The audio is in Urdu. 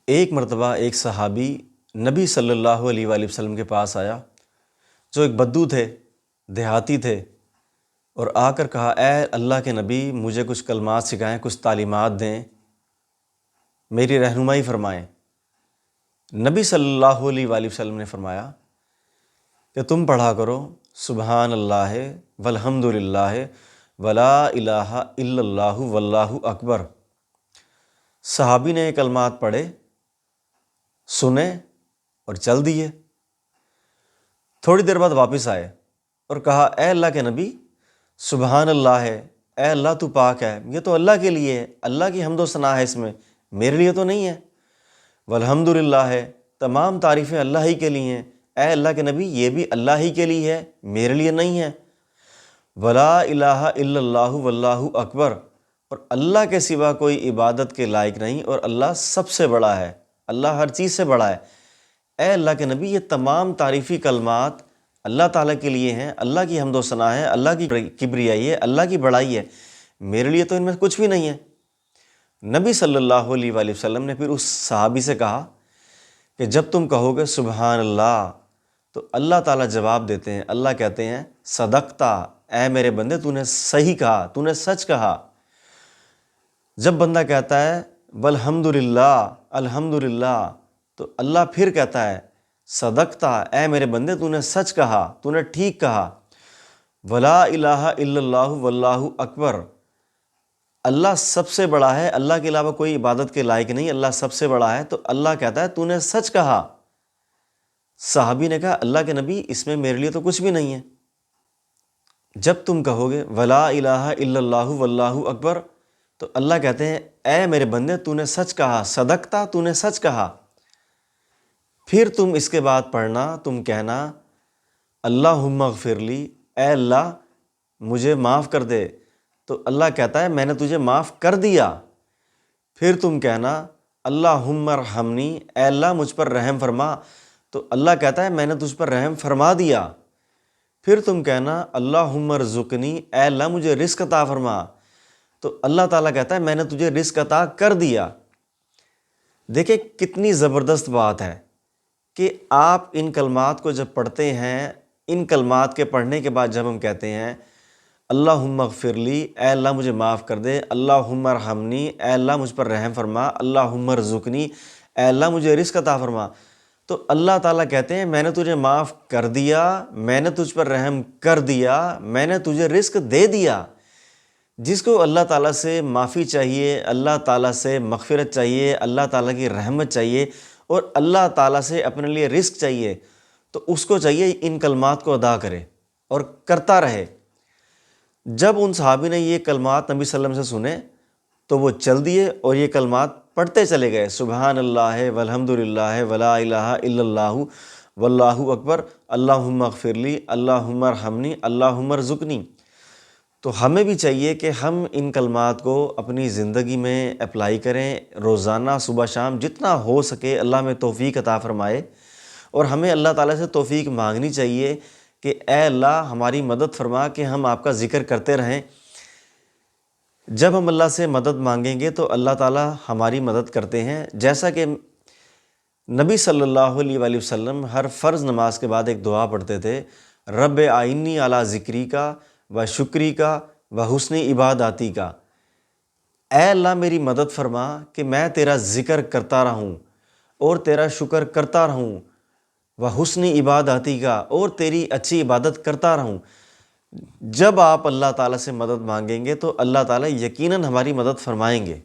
ایک مرتبہ ایک صحابی نبی صلی اللہ علیہ وآلہ وسلم کے پاس آیا، جو ایک بدو تھے، دیہاتی تھے، اور آ کر کہا، اے اللہ کے نبی، مجھے کچھ کلمات سکھائیں، کچھ تعلیمات دیں، میری رہنمائی فرمائیں۔ نبی صلی اللہ علیہ وآلہ وسلم نے فرمایا کہ تم پڑھا کرو سبحان اللہ والحمد للہ ولا الہ الا اللہ واللہ اکبر۔ صحابی نے یہ کلمات پڑھے، سنے اور چل دیے۔ تھوڑی دیر بعد واپس آئے اور کہا، اے اللہ کے نبی، سبحان اللہ ہے، اے اللہ تو پاک ہے، یہ تو اللہ کے لیے ہے، اللہ کی حمد و ثنا ہے اس میں، میرے لیے تو نہیں ہے۔ والحمد للہ ہے، تمام تعریفیں اللہ ہی کے لیے ہیں، اے اللہ کے نبی یہ بھی اللہ ہی کے لیے ہے، میرے لیے نہیں ہے۔ ولا الہ الا اللہ واللہ اکبر، اور اللہ کے سوا کوئی عبادت کے لائق نہیں، اور اللہ سب سے بڑا ہے، اللہ ہر چیز سے بڑا ہے۔ اے اللہ کے نبی یہ تمام تعریفی کلمات اللہ تعالیٰ کے لیے ہیں، اللہ کی حمد و ثنا ہے، اللہ کی کبریائی ہے، اللہ کی بڑائی ہے، میرے لیے تو ان میں کچھ بھی نہیں ہے۔ نبی صلی اللہ علیہ وآلہ وسلم نے پھر اس صحابی سے کہا کہ جب تم کہو گے سبحان اللہ تو اللہ تعالیٰ جواب دیتے ہیں، اللہ کہتے ہیں صدقتا، اے میرے بندے تو نے صحیح کہا، تو نے سچ کہا۔ جب بندہ کہتا ہے والحمد للہ، الحمد للہ، تو اللہ پھر کہتا ہے صدقتا، اے میرے بندے تو نے سچ کہا، تو نے ٹھیک کہا۔ ولا الہ الا اللہ واللہ اکبر، اللہ سب سے بڑا ہے، اللہ کے علاوہ کوئی عبادت کے لائق نہیں، اللہ سب سے بڑا ہے، تو اللہ کہتا ہے تو نے سچ کہا۔ صحابی نے کہا، اللہ کے نبی اس میں میرے لیے تو کچھ بھی نہیں ہے۔ جب تم کہو گے ولا الہ الا اللہ واللہ اکبر تو اللہ کہتے ہیں اے میرے بندے تو نے سچ کہا، صدقتا، تو نے سچ کہا۔ پھر تم اس کے بعد پڑھنا، تم کہنا اللہم اغفر لی، اے اللہ مجھے معاف کر دے، تو اللہ کہتا ہے میں نے تجھے معاف کر دیا۔ پھر تم کہنا اللہم ارحمنی، اے اللہ مجھ پر رحم فرما، تو اللہ کہتا ہے میں نے تجھ پر رحم فرما دیا۔ پھر تم کہنا اللہم ارزقنی، اے اللہ مجھے رزق عطا فرما، تو اللہ تعالیٰ کہتا ہے میں نے تجھے رزق عطا کر دیا۔ دیکھیں کتنی زبردست بات ہے کہ آپ ان کلمات کو جب پڑھتے ہیں، ان کلمات کے پڑھنے کے بعد جب ہم کہتے ہیں اللہم اغفر لی، اے اللہ مجھے معاف کر دے، اللہم ارحمنی، اے اللہ مجھ پر رحم فرما، اللہم ارزقنی، اے اللہ مجھے رزق عطا فرما، تو اللہ تعالیٰ کہتے ہیں میں نے تجھے معاف کر دیا، میں نے تجھ پر رحم کر دیا، میں نے تجھے رزق دے دیا۔ جس کو اللہ تعالیٰ سے معافی چاہیے، اللہ تعالیٰ سے مغفرت چاہیے، اللہ تعالیٰ کی رحمت چاہیے، اور اللہ تعالیٰ سے اپنے لیے رزق چاہیے، تو اس کو چاہیے ان کلمات کو ادا کرے اور کرتا رہے۔ جب ان صحابی نے یہ کلمات نبی صلی اللہ علیہ وسلم سے سنے تو وہ چل دیے اور یہ کلمات پڑھتے چلے گئے، سبحان اللہ والحمد للہ ولا الہ الا اللہ واللہ اکبر، اللہم اغفر لی، اللہم ارحمنی، اللہم ارزقنی۔ تو ہمیں بھی چاہیے کہ ہم ان کلمات کو اپنی زندگی میں اپلائی کریں، روزانہ صبح شام جتنا ہو سکے اللہ میں توفیق عطا فرمائے، اور ہمیں اللہ تعالیٰ سے توفیق مانگنی چاہیے کہ اے اللہ ہماری مدد فرما کہ ہم آپ کا ذکر کرتے رہیں۔ جب ہم اللہ سے مدد مانگیں گے تو اللہ تعالیٰ ہماری مدد کرتے ہیں، جیسا کہ نبی صلی اللہ علیہ وآلہ وسلم ہر فرض نماز کے بعد ایک دعا پڑھتے تھے، رب اعنی علی ذکری کا و شکری کا و حسن عباداتی کا، اے اللہ میری مدد فرما کہ میں تیرا ذکر کرتا رہوں اور تیرا شکر کرتا رہوں، و حسن عباداتی کا، اور تیری اچھی عبادت کرتا رہوں۔ جب آپ اللہ تعالیٰ سے مدد مانگیں گے تو اللہ تعالیٰ یقیناً ہماری مدد فرمائیں گے۔